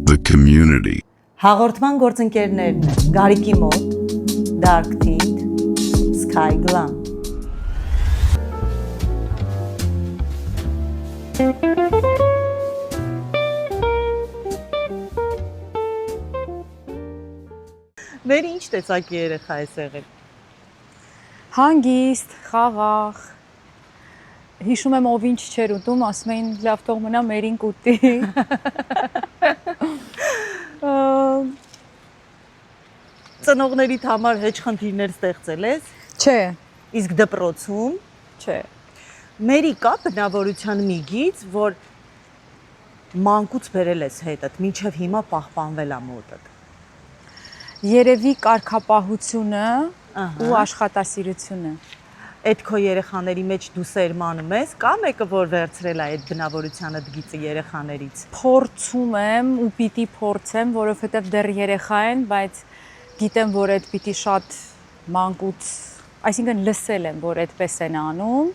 The community. Հաղորդման գործընկերներն են Գարիկի մոտ, Dark Tint, Sky Glam։ Մեր ինչ տեսակի երեխա ես եղել։ Հանգիստ, խաղաղ։ Հիշում եմ ով ինչ չէր ուտում, ասում էին լավ թող մնա մերին կուտի։ Ծնողներիդ համար հեչ խնդիրներ ստեղծել ես։ Չէ, Իսկ դպրոցում չէ։ մերի կա բնավորության մի գիծ, որ մանկուց բերել ես հետդ, մինչև հիմա պահպանվել է մոտդ։ Երևի կարգապահությունը ու աշխատասիրությունը։ Այդ քո երեխաների մեջ դու սերմանում ես, կա մեկը, որ վերցրել է այդ բնավորությանը գիծը երեխաներից։ Փորձում եմ ու պիտի փորձեմ, որովհետև դեռ երեխա են, բայց գիտեմ, որ այդ պիտի շատ մանկուց, այսինքն լսել եմ, որ այդպես են անում։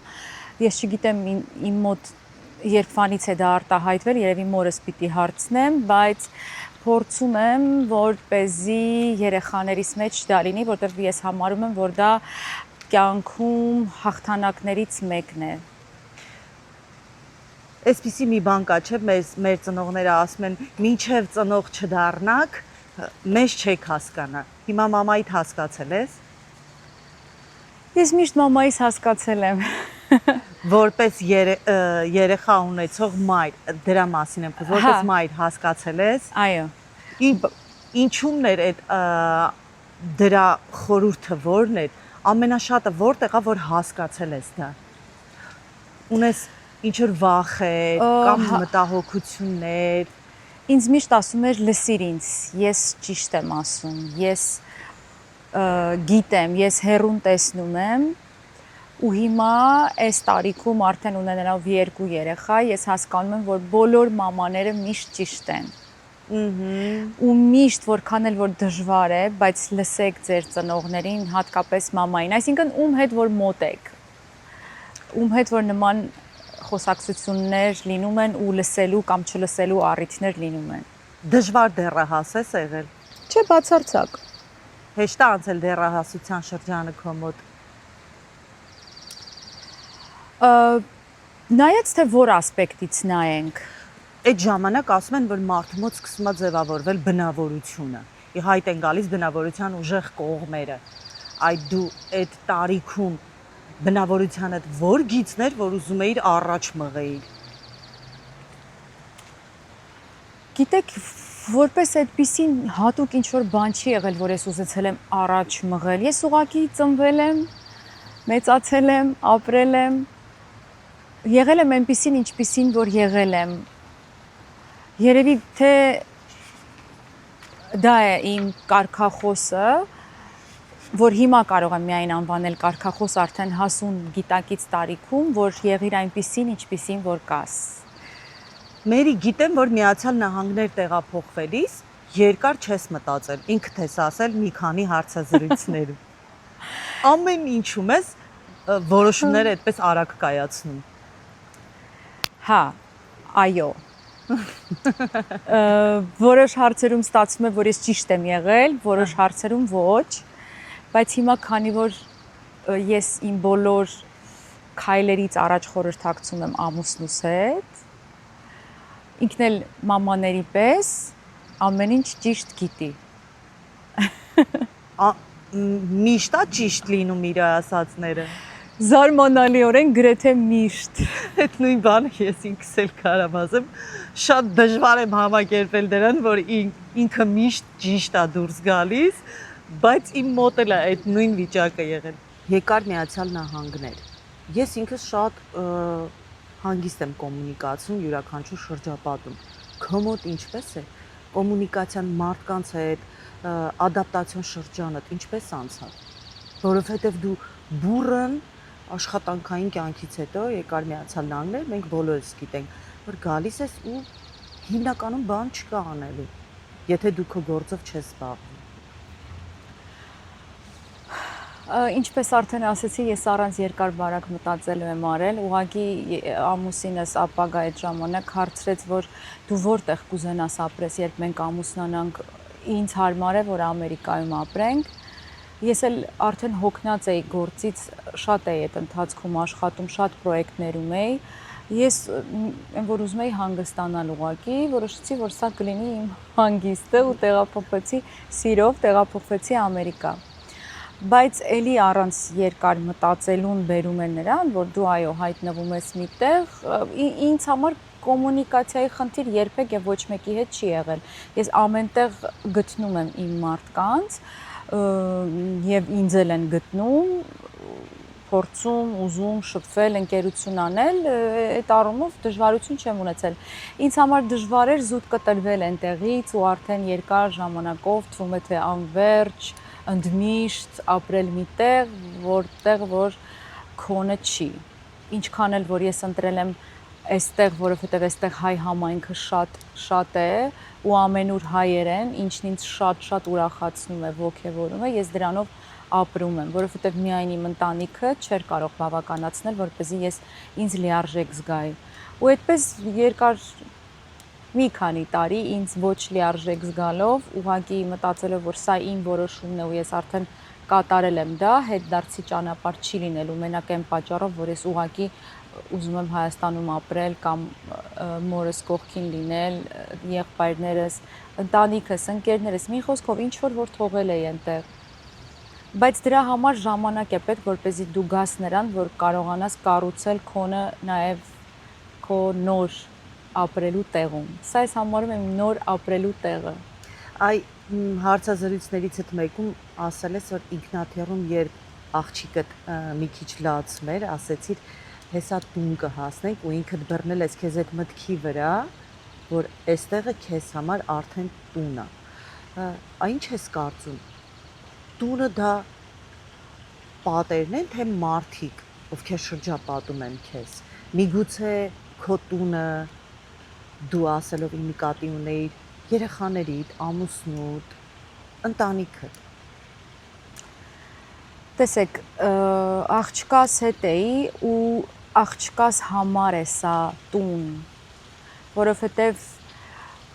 Ես չգիտեմ իմ մոտ երբվանից է դա արտահայտվել, երևի մորս պիտի հարցնեմ, բայց փորձում եմ, որպեսզի երեխաներիս մեջ դա լինի, որտեղ ես համարում եմ, որ դա կյանքում հաղթանակներից մեկն է։ Այսպիսի մի բան կա, չէ՞, մեր ծնողները ասում են, մինչև ծնող չդառնաք, մեզ չեք հասկանա։ Հիմա մամայիդ հասկացել ես։ Ես միշտ մամայիս հասկացել եմ։ Որպես երեխա ունեցող մայր, դրա մասին եմ խոսում, որպես մայր հասկացել ես։ Այո։ Ինչումն էր այդ դրա խորհուրդը որն էր, ամենաշատը որտեղա որ հասկացել ես դա։ Ունես ինչ որ վախեր կամ մտահոգություններ։ Ինձ միշտ ասում էր լսիր ինձ, ես ճիշտ եմ ասում, ես գիտեմ, ես հեռուն տեսնում եմ ու հիմա այս տարիքում արդեն ունենալով 2 երեխա, ես հասկանում եմ, որ բոլոր մամաները միշտ ճիշտ են։ Ու միշտ որքան էլ որ դժվար է, բայց լսեք ձեր ծնողներին, հատկապես մամային, այսինքն ում հետ որ մոտ եք, ում հետ որ նման խոսակցություններ լինում են ու լսելու կամ չլսելու առիթներ լինում են։ Դժվար դեռահաս ես եղել։ Չէ, բացարձակ։ Հեշտ է անցել դեռահասության շրջանը քո մոտ։ Նայած թե որ ասպեկտից նայենք։ Այդ ժամանակ ասում են, որ մարդու մոտ սկսում է ձևավորվել բնավորությունը։ Ի հայտ են գալիս բնավորության ուժեղ կողմերը։ Այդ դու այդ տարիքում բնավորությանդ որ գիծներ, որ ուզում էիր առաջ մղեիր։ Գիտեք, որպես այդպիսին հատուկ ինչ որ բան չի եղել, որ ես ուզեցել եմ առաջ մղել։ Ես ուղղակի ծնվել եմ, մեծացել եմ, ապրել եմ, եղել եմ այնպիսին, ինչպիսին որ եղել եմ։ Երևի թե դա է իմ կարգախոսը, որ հիմա կարող եմ միայն անվանել կարգախոս արդեն հասուն գիտակից տարիքում, որ եղիր այնպիսին, ինչպիսին որ կաս։ Մերի, գիտեմ, որ Միացյալ Նահանգներ տեղափոխվելիս երկար չես մտածել, ինքդ ես ասել մի քանի հարցազրույցներում։ Ամեն ինչում ես որոշումները այդպես արագ կայացնում։ Հա, այո։ Որոշ հարցերում ստացվում է, որ ես ճիշտ եմ եղել, որոշ հարցերում ոչ, բայց հիմա քանի որ ես իմ բոլոր քայլերից առաջ խորհրդակցում եմ ամուսնուս հետ, ինքն էլ մամաների պես ամեն ինչ ճիշտ գիտի։ Միշտ է ճիշտ լինում իր ասածները։ Զարմանալիորեն գրեթե միշտ։ Այդ նույն բանը ես ինքս էլ կարամ ասեմ, շատ դժվար եմ համակերպել դրան, որ ինքը միշտ ճիշտ է դուրս գալիս, բայց իմ մոտ էլ է այդ նույն վիճակը եղել։ Եկար Միացյալ Նահանգներ։ Ես ինքս շատ հանգիստ եմ կոմունիկացիոն յուրաքանչյուր շրջապատում։ Քո մոտ ինչպես է կոմունիկացիան մարդկանց հետ, ադապտացիոն շրջանը ինչպես անցավ։ Որովհետև դու բուրըն աշխատանքային կյանքից հետո եկար Միացյալ Նահանգներ, մենք բոլորս գիտենք, որ գալիս ես ու հիմնականում բան չկա անելու, եթե դու քո գործով չես զբաղվում։ Ինչպես արդեն ասացի, ես առանց երկար բարակ մտածելու եմ արել, ուղղակի ամուսինս ապագա այդ ժամանակ հարցրեց, որ դու որտեղ կուզենաս ապրես, երբ մենք ամուսնանանք, ինձ հարմար է, որ Ամերիկայում ապրենք։ Ես էլ արդեն հոգնած էի գործից, շատ էի այդ ընթացքում աշխատում, շատ պրոյեկտներում էի։ Ես որ ուզում էի հանգստանալ ուղղակի, որոշեցի, որ սա կլինի իմ հանգիստը ու տեղափոխվեցի սիրով, տեղափոխվեցի Ամերիկա։ Բայց էլի առանց երկար մտածելուն բերում է նրան, որ դու այո հայտնվում ես միտեղ, ինձ համար կոմունիկացիայի խնդիր երբեք եւ ոչ մեկի հետ չի եղել։ Ես ամենտեղ գտնում եմ իմ մարդկանց եւ ինձ էլ են գտնում, փորձում, ուզում շփվել, ընկերություն անել, այդ առումով դժվարություն չեմ ունեցել։ Ինձ համար դժվար էր զուտ կտրվել այնտեղից ու արդեն երկար ժամանակով թվում է թե անverջ, ընդմիշտ ապրել միտեղ, որտեղ որ քոնը չի։ Ինչքան էլ որ ես ընտրել եմ այստեղ, որովհետև այստեղ հայ համայնքը շատ է ու ամենուր հայեր են, ինչն ինձ շատ ուրախացնում է, ոգևորում է, ես դրանով ապրում եմ, որովհետև միայն իմ ընտանիքը չէր կարող բավականացնել, որպեսզի ես ինձ լիարժեք զգայի։ Ու այդպես երկար մի քանի տարի ինձ ոչ լիարժեք զգալով, ուղղակի մտածելով, որ սա իմ որոշումն է ու ես արդեն կատարել եմ դա, հետդարձի ճանապարհ չի լինելու, մենակ այն պատճառով, որ ես ուղղակի ուզում եմ Հայաստանում ապրել կամ մորս կողքին լինել, եղբայրներս, ընտանիքս, ընկերներս, մի խոսքով ինչ որ թողել էի այնտեղ։ Բայց դրա համար ժամանակ է պետք, որպեսզի դու գաս նրան, որ կարողանաս կառուցել քոնը նաև քո նոր ապրելու տեղում։ Սա ես համարում եմ նոր ապրելու տեղը։ Այ հարցազրույցներից հետ մեկում ասել ես, որ ինքնաթիռում երբ աղջիկդ մի քիչ լացմեր, ասեցիր հեսա տուն կհասնենք ու ինքդ բռնել ես քեզ այդ մտքի վրա, որ այստեղը քեզ համար արդեն տուն է։ Ինչ ես կարծում։ Տունը դա պատերն են, թե մարդիկ, ովքեր շրջապատում են քեզ։ Միգուցե քո տունը դու ասելով ի նկատի ունեիր երեխաներիդ, ամուսնուդ, ընտանիքդ։ Տեսեք, աղջկաս հետ էի ու աղջկաս համար է սա տուն, որովհետև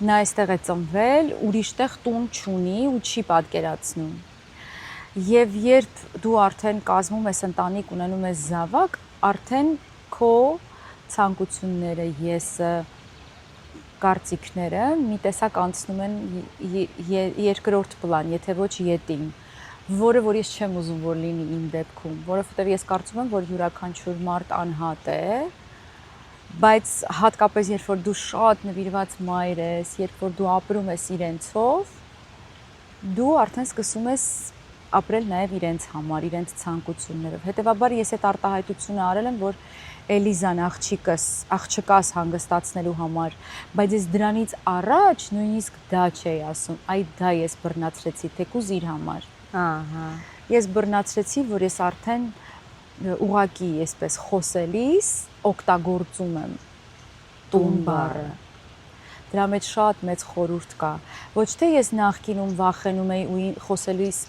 նա այստեղ է ծնվել, ուրիշտեղ տուն չունի ու չի պատկերացնում։ Եվ երբ դու արդեն կազմում ես ընտանիք, ունենում ես զավակ, արդեն քո ցանկությունները, եսը, կարծիքները մի տեսակ անցնում են երկրորդ պլան, եթե ոչ ետին, որը որ ես չեմ ուզում որ լինի իմ դեպքում, որովհետև ես կարծում եմ, որ յուրաքանչյուր մարդ անհատ է, բայց հատկապես երբ որ դու շատ նվիրված մայր ես, երբ որ դու ապրում ես իրենցով, դու արդեն սկսում ես ապրել նաև իրենց համար, իրենց ցանկություններով։ Հետևաբար ես այդ արտահայտությունը արել եմ, որ Էլիզան աղջկաս հանգստացնելու համար, բայց ես դրանից առաջ նույնիսկ դա չէի ասում, այ դա ես բռնացրեցի թեկուզ իր համար։ Ահա։ Ես բռնացրեցի, որ ես արդեն ուղակի այսպես խոսելիս օգտագործում եմ տուն բառը։ Դրա մեջ շատ մեծ խորհուրդ կա։ Ոչ թե ես նախկինում վախենում էի ու խոսելիս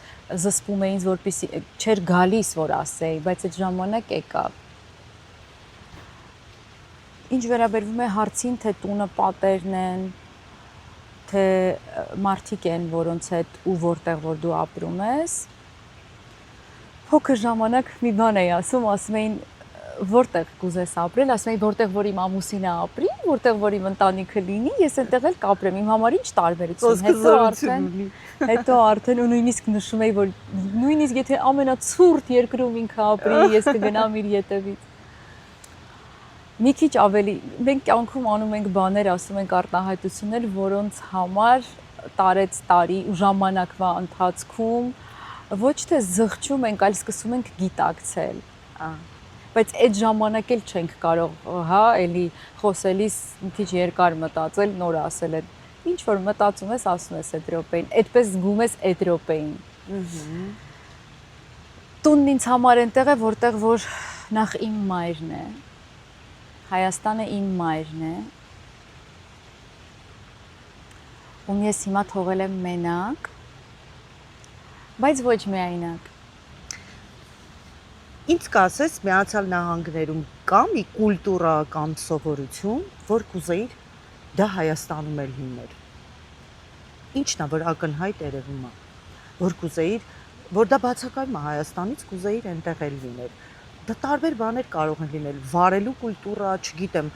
զսպում էի ինձ, որպեսզի չէր գալիս որ ասեի, բայց այդ ժամանակ եկավ։ Ինչ վերաբերվում է հարցին, թե տունը պատերն են, թե մարդիկ են, որոնց հետ ու որտեղ որ դու ապրում ես, փոքր ժամանակ մի բան էի ասում էին որտեղ կուզես ապրել, ասում էի որտեղ որ իմ ամուսինը ապրի, որտեղ որ իմ ընտանիքը լինի, ես այնտեղ էլ կապրեմ, իմ համար ինչ տարբերություն։ Հետո արդեն ու նույնիսկ նշում էի, որ նույնիսկ եթե ամենացուրտ երկրում ինքը ապրի, ես կգնամ իր ետևից։ Մի քիչ ավելի մենք կյանքում անում ենք բաներ, ասում ենք արտահայտություններ, որոնց համար տարեց տարի ու ժամանակվա ընթացքում ոչ թե զղջում ենք, այլ սկսում ենք գիտակցել։ Բայց այդ ժամանակ էլ չենք կարող, հա, էլի խոսելիս մի քիչ երկար մտածել, նոր ասել այդ ինչ որ մտածում ես, ասում ես այդ րոպեին, այդպես զգում ես այդ րոպեին։ Տունն ինձ համար այնտեղ է, որտեղ որ նախ իմ մայրն է, Հայաստանը իմ մայրն է, ում ես հիմա թողել եմ մենակ, բայց ոչ միայնակ։ Ինչ կասես Միացյալ Նահանգներում կա մի կուլտուրա կամ սովորություն, որ կուզեիր դա Հայաստանում էլ լիներ։ Ինչն է, որ ակնհայտ երևում է, որ կուզեիր, որ դա բացակայում է Հայաստանից, կուզեիր այնտեղ էլ լիներ։ Դա տարբեր բաներ կարող են լինել, վարելու կուլտուրա, չգիտեմ,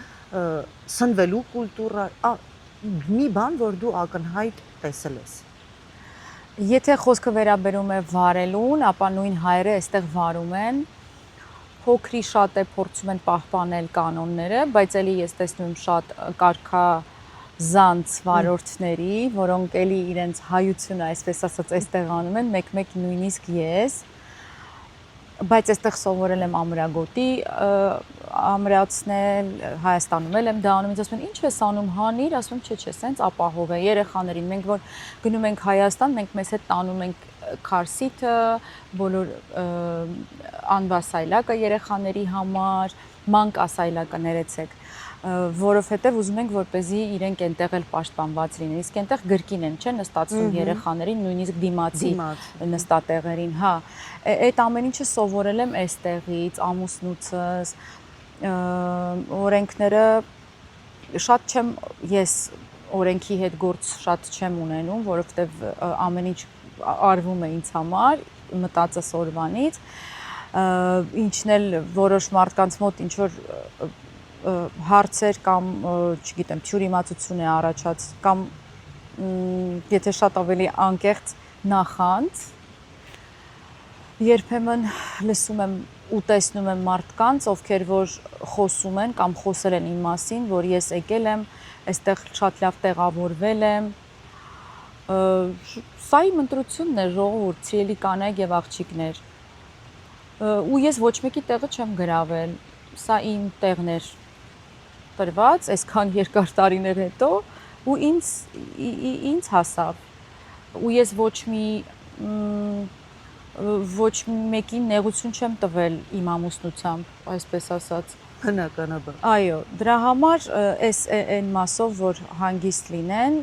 սնվելու կուլտուրա, մի բան, որ դու ակնհայտ տեսել ես։ Եթե խոսքը վերաբերում է վարելուն, ապա նույն հայերը այստեղ վարում են, փոքրի շատ է փորձում են պահպանել կանոնները, բայց էլի ես տեսնում եմ շատ կարգազանց վարորդների, որոնք էլի իրենց հայությունը, այսպես ասած, այստեղ անում են, մեկ-մեկ նույնիսկ ես, բայց այստեղ սովորել եմ ամրագոտի ամրացնել, Հայաստանում էլ եմ դա անում, ինձ ասում են, ինչ ես անում, հանիր, ասում եմ, չէ, սենց ապահով է երեխաներին, մենք որ գնում ենք Հայաստան, մենք մեզ հետ տանում ենք քարսիթը, բոլոր անվասայլակը երեխաների համար, մանկ ասայլակը ներեցեք, որովհետև ուզում ենք, որպեսզի իրենք այնտեղ էլ պաշտպանված լինեն, իսկ այնտեղ գրկին են, չէ, նստածում երեխաներին, նույնիսկ դիմացի նստատեղերին, հա, այդ ամեն ինչը սովորել եմ այստեղից, ամուսնուցս, օրենքները շատ չեմ, ես օրենքի հետ գործ շատ չեմ ունենում, որովհետև ամեն ինչ արվում է ինձ համար, մտածս օրվանից, ինչն էլ որոշ մարդկանց մոտ ինչ որ հարցեր կամ, չգիտեմ, թյուրիմացություն է առաջած, կամ եթե շատ ավելի անկեղծ նախանձ, երբեմն լսում եմ ու տեսնում եմ մարդկանց, ովքեր որ խոսում են կամ խոսել են իմ մասին, որ ես եկել եմ, այստեղ շատ լավ տեղավորվել եմ, սա իմ ընտրությունն է, ժողովուրդ, սիրելի կանայք եւ աղջիկներ, ու ես ոչ մեկի տեղը չեմ գրավել, սա իմ տեղն էր տրված, այսքան երկար տարիներ հետո, ու ինձ հասավ, ու ես ոչ մեկին նեղություն չեմ տվել իմ ամուսնությամբ, այսպես ասած։ Բնականաբար։ Այո, դրա համար այն մասով, որ հանգիստ լինեն,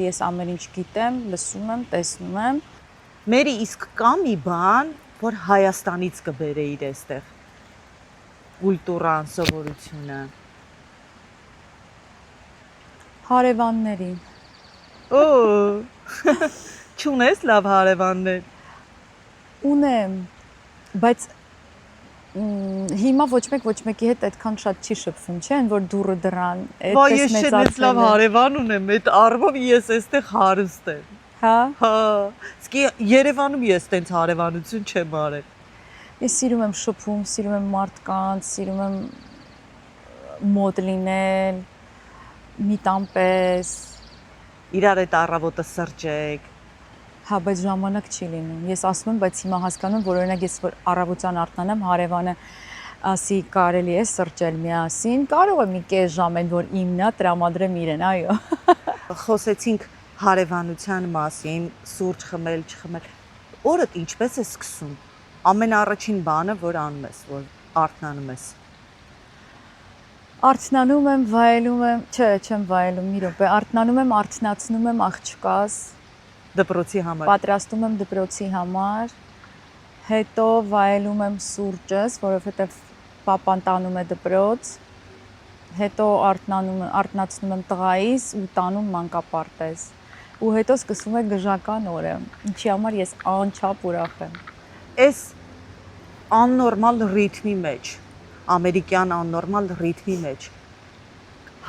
ես ամեն ինչ գիտեմ, լսում եմ, տեսնում եմ։ Մերի, իսկ կա մի բան, որ Հայաստանից կբերեիր այստեղ։ Կուլտուրան, սովորությունը։ Հարևաններին։ Օ, չունես լավ հարևաններ։ Ունեմ, բայց հիմա ոչ մեկի հետ այդքան շատ չի շփվում, չէ՞, որ դուրը դրան, այդպես մեծացել։ Ես լավ հարևան ունեմ, այդ առումով ես այստեղ հարուստ եմ։ Հա։ Հա, իսկ Երևանում ես տենց հարևանություն չեմ արել։ Ես սիրում եմ շփում, սիրում եմ մարդկանց, սիրում եմ մոտ լինել, մի տան պես։ Իրար այդ առավոտը սրճեք։ Հա, բայց ժամանակ չի լինում։ Ես ասում եմ, բայց հիմա հասկանում, որ օրինակ ես որ առավոտյան արթնանամ, հարևանը ասի կարելի է սրճել միասին, կարող է մի կես ժամ այն որ իմն է, տրամադրեմ իրեն, այո։ Խոսեցինք հարևանության մասին, սուրճ խմել, չխմել։ Օրդ ինչպես է սկսում։ Ամենաառաջին բանը, որ անում ես, որ արթնանում ես։ Արթնանում եմ, վայելում եմ, չէ, չեմ վայելում, մի րոպե, արթնանում եմ, արթնացնում եմ աղջկաս դպրոցի համար։ Պատրաստում եմ դպրոցի համար, հետո վայելում եմ սուրճս, որովհետև պապան տանում է դպրոց, հետո արթնացնում եմ տղայիս ու տանում մանկապարտեզ, ու հետո սկսվում է գժական օրը, ինչի համար ես անչափ ուրախ եմ։ Այս աննորմալ ռիթմի մեջ, ամերիկյան աննորմալ ռիթմի մեջ,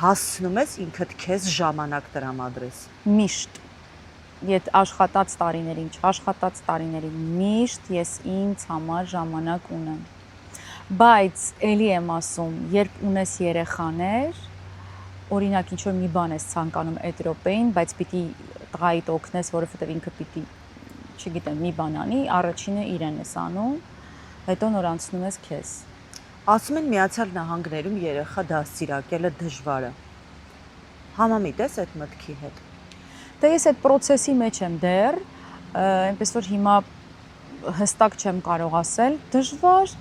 հասցնում ես ինքդ քեզ ժամանակ տրամադրես։ Միշտ։ Եթե աշխատած տարիներին, չաշխատած տարիներին, միշտ ես ինձ համար ժամանակ ունեմ։ Բայց էլի եմ ասում, երբ ունես երեխաներ, օրինակ ինչ որ մի բան ես ցանկանում այդ րոպեին, բայց պիտի տղայիդ օգնես, որովհետև ինքը պիտի, չգիտեմ, մի բան անի, առաջինը իրեն ես անում, հետո նոր անցնում ես քեզ։ Ասում են Միացյալ Նահանգներում երեխա դաստիարակելը դժվար է։ Համամիտ ես այդ մտքի հետ։ Դե ես այդ process-ի մեջ եմ դեռ, այնպես որ հիմա հստակ չեմ կարող ասել, դժվար,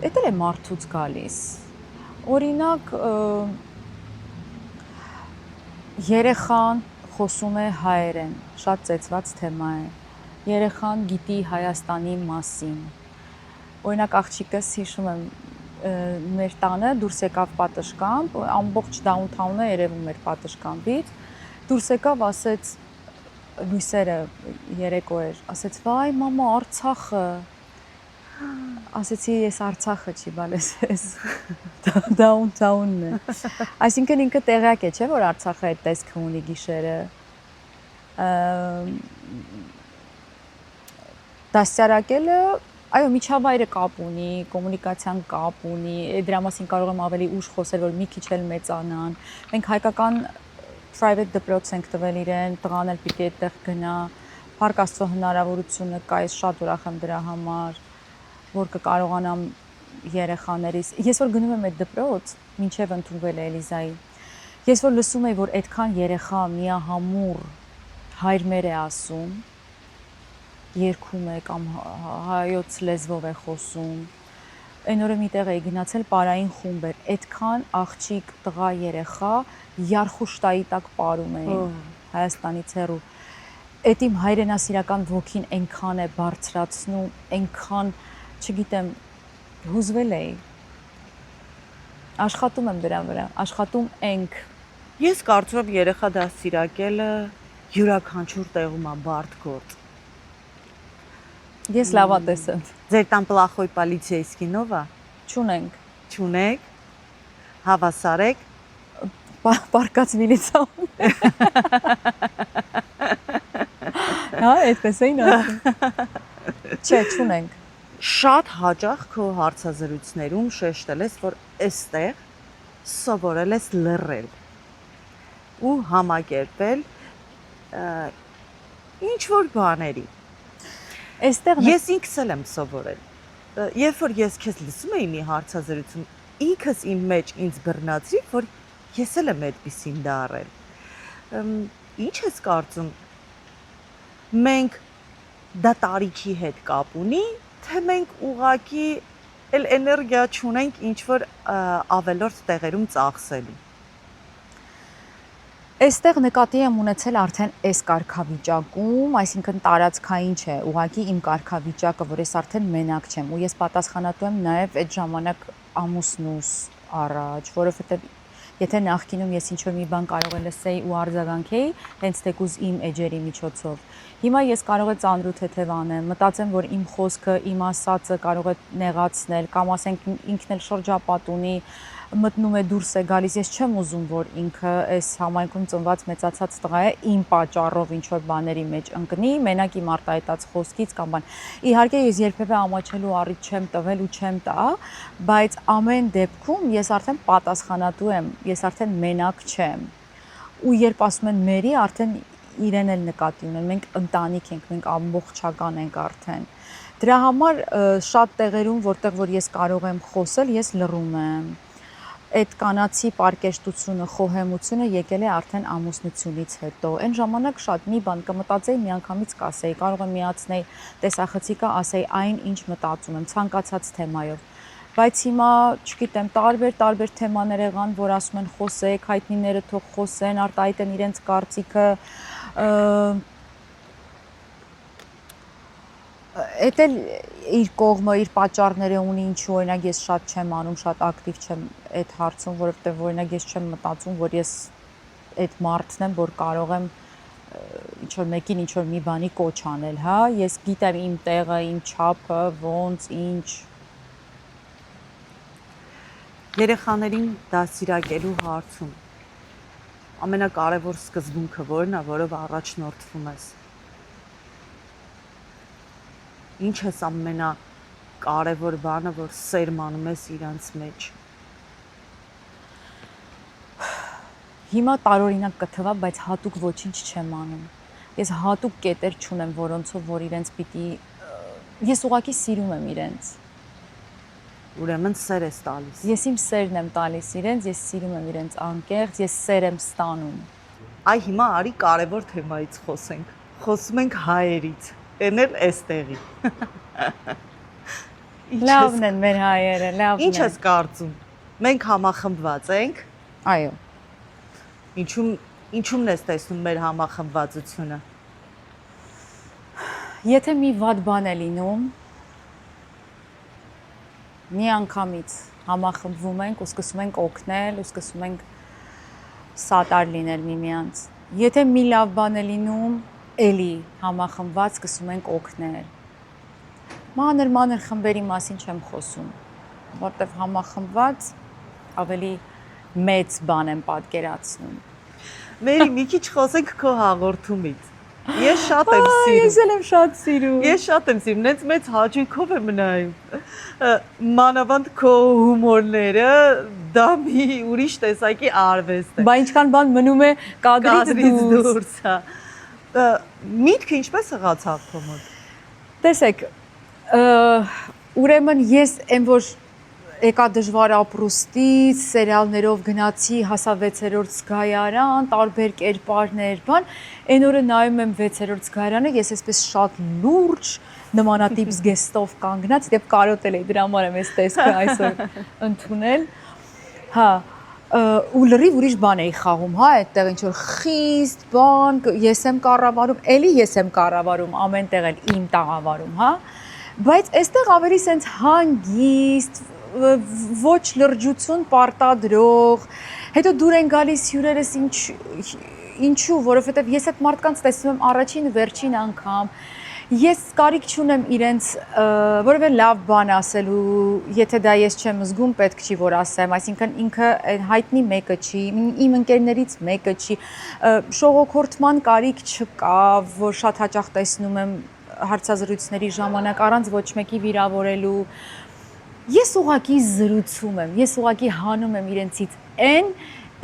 դա է մարդուց գալիս։ Օրինակ երեխան խոսում է հայերեն, շատ ծեծված թեմա է։ Երեխան գիտի Հայաստանի մասին։ Օրինակ աղջիկս հիշում եմ մեր տանը դուրս եկավ պատշգամբ, ամբողջ downtown-ը երևում էր պատշգամբից։ Դուրս եկավ, ասեց լույսերը երեկո էր, ասեց վայ մամա Արցախը։ Ասեցի ես Արցախը չի բալես ես downtown-ն է։ Այսինքն ինքը տեղյակ է, չէ՞ որ Արցախը այդ տեսքը ունի գիշերը։ Դասյարակելը, այո, միջավայրը կապ ունի, կոմունիկացիան կապ ունի, դրա մասին կարող եմ ավելի ուշ խոսել, որ մի քիչ էլ մեծանան։ Մենք հայկական private դպրոց ենք տվել իրեն, տղան էլ պիտի այդտեղ գնա, Փառք Աստծո հնարավորությունը կա, ես շատ ուրախ եմ դրա համար, որ կկարողանամ երեխաներիս։ Ես որ գնում եմ այդ դպրոց, մինչև ընդունվել է Էլիզայի, ես որ լսում եի, որ այդքան երեխա միահամուռ հայրմեր է ասում, երգում է կամ հայոց լեզվով է խոսում։ Այն օրը միտեղ էի գնացել, պարային խումբ էր, այդքան աղջիկ, տղա, երեխա Յարխուշտայի տակ պարում էին Հայաստանից հեռու։ Այդ իմ հայրենասիրական ոգին այնքան է բարձրացնում, այնքան, չգիտեմ, հուզվել էի։ Աշխատում եմ դրա վրա, աշխատում ենք։ Ես կարծում եմ երեխա դաստիարակելը յուրաքանչյուր տեղում է բարդ գործ։ Ես լավատես եմ։ Ձեր տան պլախոյ պոլիցիայսկի նովա Չունենք։ չունեք, հավասար եք, Պարկած միլիցիոն։ Հա, այդպես էին ասում։ Չէ, չունենք։ շատ հաճախ քո հարցազրույցներում շեշտել ես, որ այստեղ սովորել ես լռել ու համակերպել ինչ որ բաների։ Այստեղ Ես ինքս էլ եմ սովորել։ Երբ որ ես քեզ լսում էի մի հարցազրույցում, ինքս իմ մեջ ինձ բռնացրի, որ ես էլ եմ այդպեսին դարել։ Ինչ ես կարծում։ Մենք դա տարիքի հետ կապ ունի, թե մենք ուղակի էլ էներգիա չունենք ինչ որ ավելորդ տեղերում ծախսելու։ Այստեղ նկատի եմ ունեցել արդեն այս կարգավիճակում, այսինքն տարածքային չէ, ուղղակի իմ կարգավիճակը, որ ես արդեն մենակ չեմ, ու ես պատասխանատու եմ նաև այդ ժամանակ ամուսնուս առաջ, որովհետև եթե նախկինում ես ինչ-որ մի բան կարող եմ լսեի ու արձագանքեի, հենց թեկուզ իմ էջերի միջոցով։ Հիմա ես կարող եմ ծանրութեթև անեմ, մտածեմ, որ իմ խոսքը, իմ ասածը կարող է նեղացնել, կամ ասենք ինքն էլ շրջապատ ունի, մտնում է դուրս է գալիս, ես չեմ ուզում, որ ինքը այս համայնքում ծնված մեծացած տղա է իմ պատճառով ինչ որ բաների մեջ ընկնի, մենակ իմ արտահայտած խոսքից կամ բան։ Իհարկե ես երբևէ ամաչելու առիթ չեմ տվել ու չեմ տա, բայց ամեն դեպքում ես արդեն պատասխանատու եմ, ես արդեն մենակ չեմ։ Ու երբ ասում են մերի, արդեն իրեն էլ նկատի ունեն, մենք ընտանիք ենք, մենք ամբողջական ենք արդեն։ Դրա համար շատ տեղերում, որտեղ որ ես կարող եմ խոսել, ես լռում եմ։ Այդ կանացի պարկեշտությունը, խոհեմությունը եկել է արդեն ամուսնությունից հետո։ Այն ժամանակ շատ մի բան կմտածեի, միանգամից կասեի, կարող եմ միացնել տեսախցիկը, ասեի այն, ինչ մտածում եմ, ցանկացած թեմայով։ Բայց հիմա, չգիտեմ, տարբեր թեմաներ եղան, որ ասում են խոսեք, հայտնիները թող խոսեն, արտահայտեն իրենց կարծիքը։ Էդ էլ իր կողմը, իր պատճառները ունի, ինչու օրինակ ես շատ չեմ անում, շատ ակտիվ չեմ այդ հարցում, որովհետև օրինակ ես չեմ մտածում, որ ես այդ մարդն եմ, որ կարող եմ ինչ որ մեկին ինչ որ մի բանի կոչ անել, հա, ես գիտեմ իմ տեղը, իմ չափը, ոնց, ինչ։ Երեխաներին դաստիարակելու հարցում ամենակարևոր սկզբունքը որն է, որով առաջնորդվում ես։ Ինչ է ամենակարևոր բանը, որ սերմանում ես իրանց մեջ։ Հիմա տարօրինակ կթվա, բայց հատուկ ոչինչ չեմ անում։ Ես հատուկ կետեր չունեմ, որոնցով որ իրենց պիտի ես ուղղակի սիրում եմ իրենց։ Ուրեմն սեր ես տալիս։ Ես իմ սերն եմ տալիս իրենց, ես սիրում եմ իրենց անկեղծ, ես սեր եմ ստանում։ Այ հիմա արի կարևոր թեմայից խոսենք։ Խոսում ենք հայերից, այն էլ էստեղի։ Լավն են մեր հայերը, լավն են։ Ինչ ես կարծում։ Մենք համախմբված ենք։ Այո։ Ինչու՞մն ես տեսնում մեր համախմբվածությունը։ Եթե մի վատ բան է լինում, մի անգամից համախմբվում ենք ու սկսում ենք օգնել ու սկսում ենք սատար լինել միմյանց։ Եթե մի լավ բան է լինում, էլի համախմբված սկսում ենք օգնել։ Մանր խմբերի մասին չեմ խոսում, որտեղ համախմբված ավելի մեծ բան եմ պատկերացնում։ Մերի, մի քիչ խոսենք քո հաղորդումից։ Ես շատ եմ սիրում։ Ես էլ եմ շատ սիրում։ Ես շատ եմ սիրում, նենց մեծ հաճույքով եմ նայում։ Մանավանդ քո հումորները դա մի ուրիշ տեսակի արվեստ է։ Բա ինչքան բան մնում է կադրից դուրս։ հա։ Միտքը ինչպես եղացավ քո մոտ։ Տեսեք, ուրեմն ես եմ որ եկա դժվար ապրուստից, սերիալներով գնացի, հասա 6-րդ զգայարան, տարբեր կերպարներ, բան, այն օրը նայում եմ 6-րդ զգայարանը, ես այսպես շատ լուրջ, նմանատիպ զգեստով կանգնած, դեպ կարոտել էի, դրա համար եմ այս տեսքը այսօր ընդունել։ Հա, ու լրիվ ուրիշ բան էի խաղում, հա, այդտեղ ինչ որ խիստ բան, ես եմ կառավարում, էլի ես եմ կառավարում, ամեն տեղ էլ իմ տաղավարում, հա։ Բայց այստեղ ավելի սենց հանգիստ, ոչ լրջություն պարտադրող, հետո դուր են գալիս հյուրերս ինչու, որովհետև ես այդ մարդկանց տեսնում եմ առաջին ու վերջին անգամ, ես կարիք չունեմ իրենց որևէ լավ բան ասելու, եթե դա ես չեմ զգում, պետք չի որ ասեմ, այսինքն ինքը հայտնի մեկը չի, իմ ընկերներից մեկը չի, շողոքորթման կարիք չկա, որ շատ հաճախ տեսնում եմ հարցազրույցների ժամանակ առանց ոչ մեկի վիրավորելու։ Ես ուղղակի զրուցում եմ, ես ուղղակի հանում եմ իրենցից այն,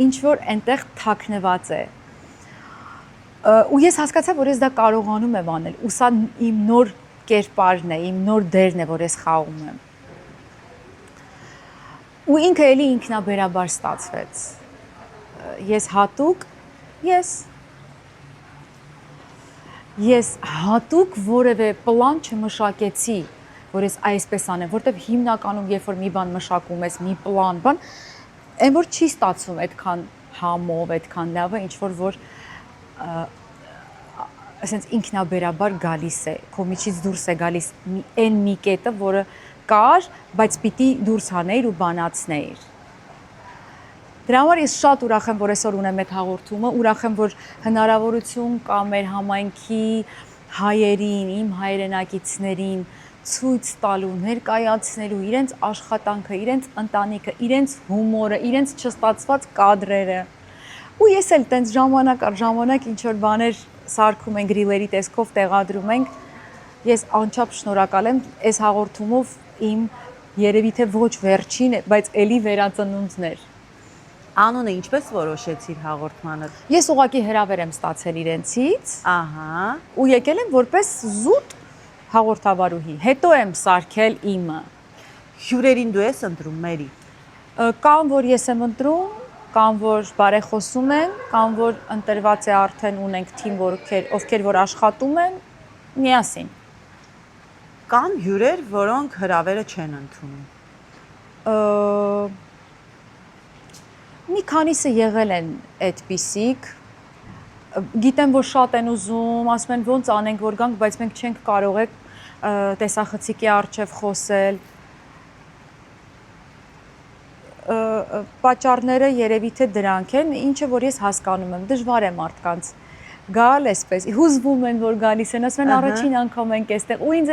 ինչ որ այնտեղ թաքնված է։ Ու ես հասկացա, որ ես դա կարողանում եմ անել, ու սա իմ նոր կերպարն է, իմ նոր դերն է, որ ես խաղում եմ։ Ու ինքը էլի ինքնաբերաբար ստացվեց։ Ես հատուկ որևէ պլան չմշակեցի, որ ես այսպես անեմ, որտեվ հիմնականում երբ որ մի բան մշակում ես, մի պլան, բան, այն որ չի ստացվում այդքան համով, այդքան լավը, ինչ որ ասենց ինքնաբերաբար գալիս է, քո միջից դուրս է գալիս այն մի կետը, որը կար, բայց պիտի դուրս հանեիր ու բանացնեիր։ Դրա համար ես շատ ուրախ եմ, որ այսօր ունեմ այդ հաղորդումը, ուրախ եմ, որ հնարավորություն կա մեր համայնքի հայերին, իմ հայրենակիցներին ցույց տալու, ներկայացնելու իրենց աշխատանքը, իրենց ընտանիքը, իրենց հումորը, իրենց չստացված կադրերը։ Ու ես էլ տենց ժամանակ առ ժամանակ ինչ որ բաներ սարքում ենք գրիլերի տեսքով տեղադրում ենք։ Ես անչափ շնորհակալ եմ այս հաղորդումով իմ երևի թե ոչ վերջին, բայց էլի վերածնունդն էր։ Անունը ինչպես որոշեցիր հաղորդմանը։ Ես ուղղակի հրավեր եմ ստացել իրենցից։ Ահա։ Ու եկել եմ որպես զուտ հաղորդավարուհի։ Հետո եմ սարքել իմը։ Հյուրերին դու ես ընտրում, Մերի։ Կամ որ ես եմ ընտրում, կամ որ բարեխոսում են, կամ որ ընտրված է արդեն ունենք թիմ, ովքեր որ աշխատում են միասին։ Կան հյուրեր, որոնք հրավերը չեն ընդունում։ Մի քանիսը եղել են այդպիսիք, գիտեմ, որ շատ են ուզում, ասում են ոնց անենք, որ գանք, բայց մենք չենք կարող տեսախցիկի առջև խոսել։ Պատճառները երևի թե դրանք են, ինչը որ ես հասկանում եմ, դժվար է մարդկանց գալ այսպես, հուզվում են, որ գալիս են, ասում են առաջին անգամ ենք այստեղ, ու ինձ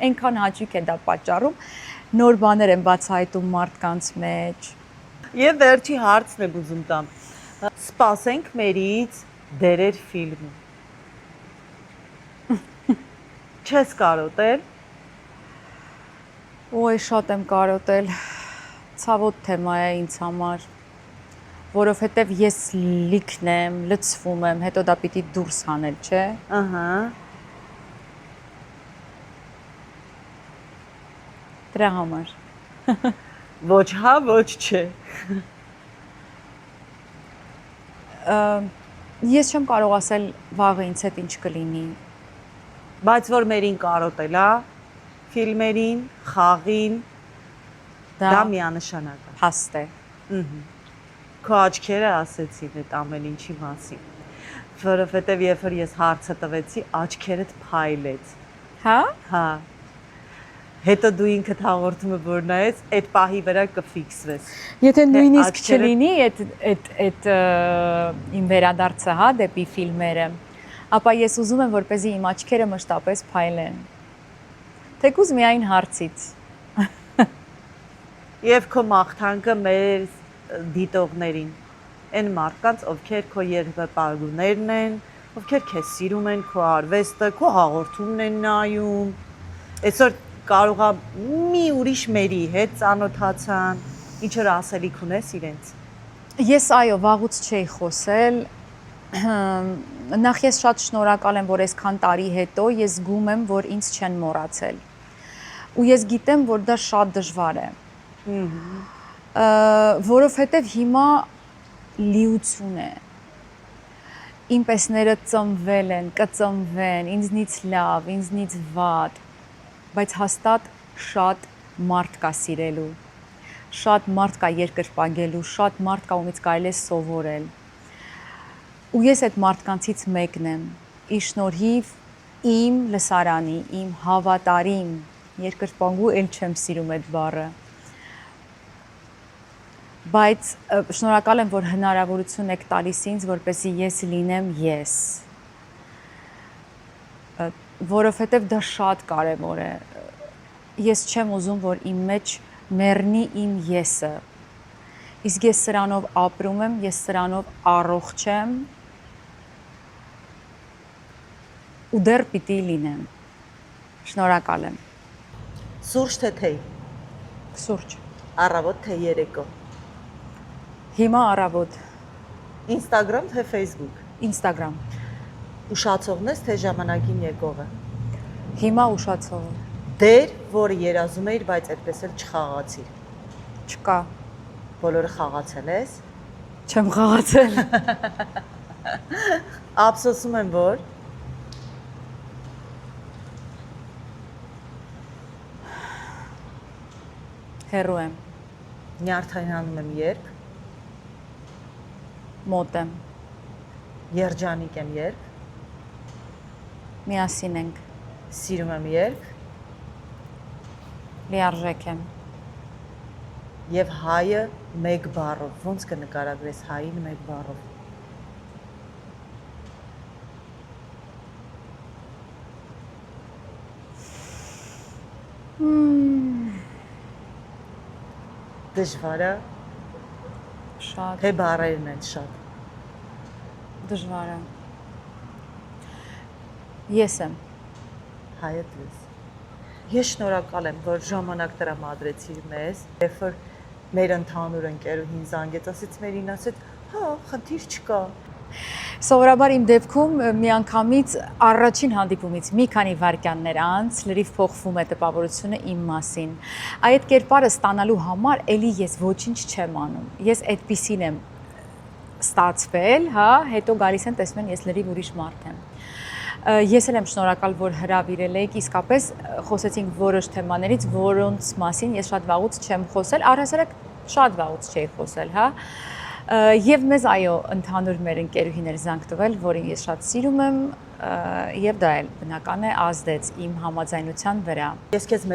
այնքան հաճույք է դա պատճառում, նոր բաներ եմ բացահայտում մարդկանց մեջ։ Եվ վերջի հարցն եմ ուզում տամ։ Սպասենք Մերիից դերեր ֆիլմում։ Չես կարոտել։ Ոյ, շատ եմ կարոտել։ Ցավոտ թեմա է ինձ համար, որովհետև ես լիքն եմ, լցվում եմ, հետո դա պիտի դուրս հանել, չէ։ Ահա։ Դրա համար։ Ոչ հա, ոչ չէ։ Ես չեմ կարող ասել վաղը ինձ հետ ինչ կլինի։ Բայց որ Մերին կարոտել, հա, ֆիլմերին, խաղին, դա միանշանակ է։ Հաստ է։ Քո աչքերը ասեցին այդ ամեն ինչի մասին։ Որովհետև երբ որ ես հարցը տվեցի, աչքերդ փայլեց։ Հա։ Հա։ Հետո դու ինքդ հաղորդումը որ նայես, այդ պահի վրա կֆիքսվես։ Եթե նույնիսկ աչքերը- չլինի այդ իմ վերադարձը, հա, դեպի ֆիլմերը, ապա ես ուզում եմ, որպեսզի իմ աչքերը մշտապես փայլեն։ Թեկուզ միայն հարցից։ Եվ քո մաղթանքը մեր դիտողներին, այն մարդկանց, ովքեր քո երգապահներն են, ովքեր քեզ սիրում են, քո արվեստը, քո հաղորդումն են նայում։ Այսօր կարողա մի ուրիշ մերի հետ ծանոթացան, ինչ որ ասելիք ունես իրենց։ Ես այո, վաղուց չէի խոսել։ Նախ ես շատ շնորհակալ եմ, որ այսքան տարի հետո ես զգում եմ, որ ինձ չեն մոռացել։ Ու ես գիտեմ, որ դա շատ դժվար է։ Որովհետև հիմա լիություն է։ Իմ պեսները ծնվել են, կծնվեն, ինձնից լավ, ինձնից վատ, բայց հաստատ շատ մարդ կա սիրելու, շատ մարդ կա երկրպագելու, շատ մարդ կա ումից կարելի է սովորել։ Ու ես այդ մարդկանցից մեկն եմ, իր շնորհիվ իմ լսարանի, իմ հավատարիմ երկրպագու էլ չեմ սիրում այդ բառը։ Բայց շնորհակալ եմ, որ հնարավորություն եք տալիս ինձ, որպեսզի ես լինեմ ես։ Որովհետև դա շատ կարևոր է։ Ես չեմ ուզում, որ իմ մեջ մեռնի իմ եսը։ Իսկ ես սրանով ապրում եմ, ես սրանով առողջ եմ ու դեռ պիտի լինեմ։ Շնորհակալ եմ։ Սուրճ թե թեյ, Սուրճ։ առավոտ թե երեկո, Հիմա առավոտ, Instagram թե Facebook, Instagram։ ուշացողն ես թե ժամանակին եկողը։ Հիմա ուշացող եմ։ Դեր, որը երազում էիր, բայց այդպես էլ չխաղացիր։ Չկա։ Բոլորը խաղացել ես։ Չեմ խաղացել։ Ափսոսում եմ, որ Հեռու եմ, նյարդայնանում եմ երբ, մոտ եմ, երջանիկ եմ երբ, միասին ենք, սիրում եմ երբ, լիարժեք եմ։ եւ հայը մեկ բառով, ոնց կնկարագրես հային մեկ բառով։ Դժվար է, Շատ թե բառերն են շատ։ դժվար է։ Ես եմ։ Հայը դες։ Ես շնորհակալ եմ, որ ժամանակ տրամադրեցիր մեզ, երբ որ մեր ընդհանուր ընկերուհին զանգեց, ասեց մերին, ասեց, հա, խնդիր չկա։ Սովորաբար իմ դեպքում միանգամից առաջին հանդիպումից մի քանի վայրկյաններ անց լրիվ փոխվում է տպավորությունը իմ մասին։ Այդ կերպարը ստանալու համար էլի ես ոչինչ չեմ անում։ Ես այդպիսին եմ ստացվել, հա, հետո գալիս են տեսնում են ես լրիվ ուրիշ մարդ եմ։ Ես էլ եմ շնորհակալ, որ հրավիրել եք, իսկապես խոսեցինք որոշ թեմաներից, որոնց մասին ես շատ վաղուց չեմ խոսել, առհասարակ շատ վաղուց չէի խոսել, հա։ Եվ մեզ այո ընդհանուր մեր ընկերուհիներ զանգ տվել, որին ես շատ սիրում եմ, եւ դա էլ բնական է ազդեց իմ համաձայնության վրա։ Ես քեզ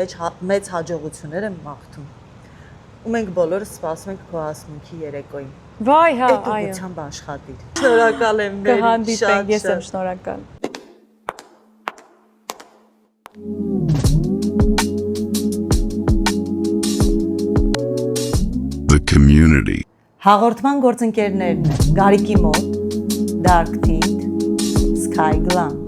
մեծ հաջողություններ եմ մաղթում։ Ու մենք բոլորը սպասում ենք քո հասմունքի երեկոյին։ Վայ, հա, Այդ այո։ ուղղությամբ աշխատիր։ Շնորհակալ եմ մեր Կհանդիպենք, ես եմ շնորհակալ։ The community. Հաղորդման գործընկերներն են Գարիկի մոտ, Dark Tint, Sky Glam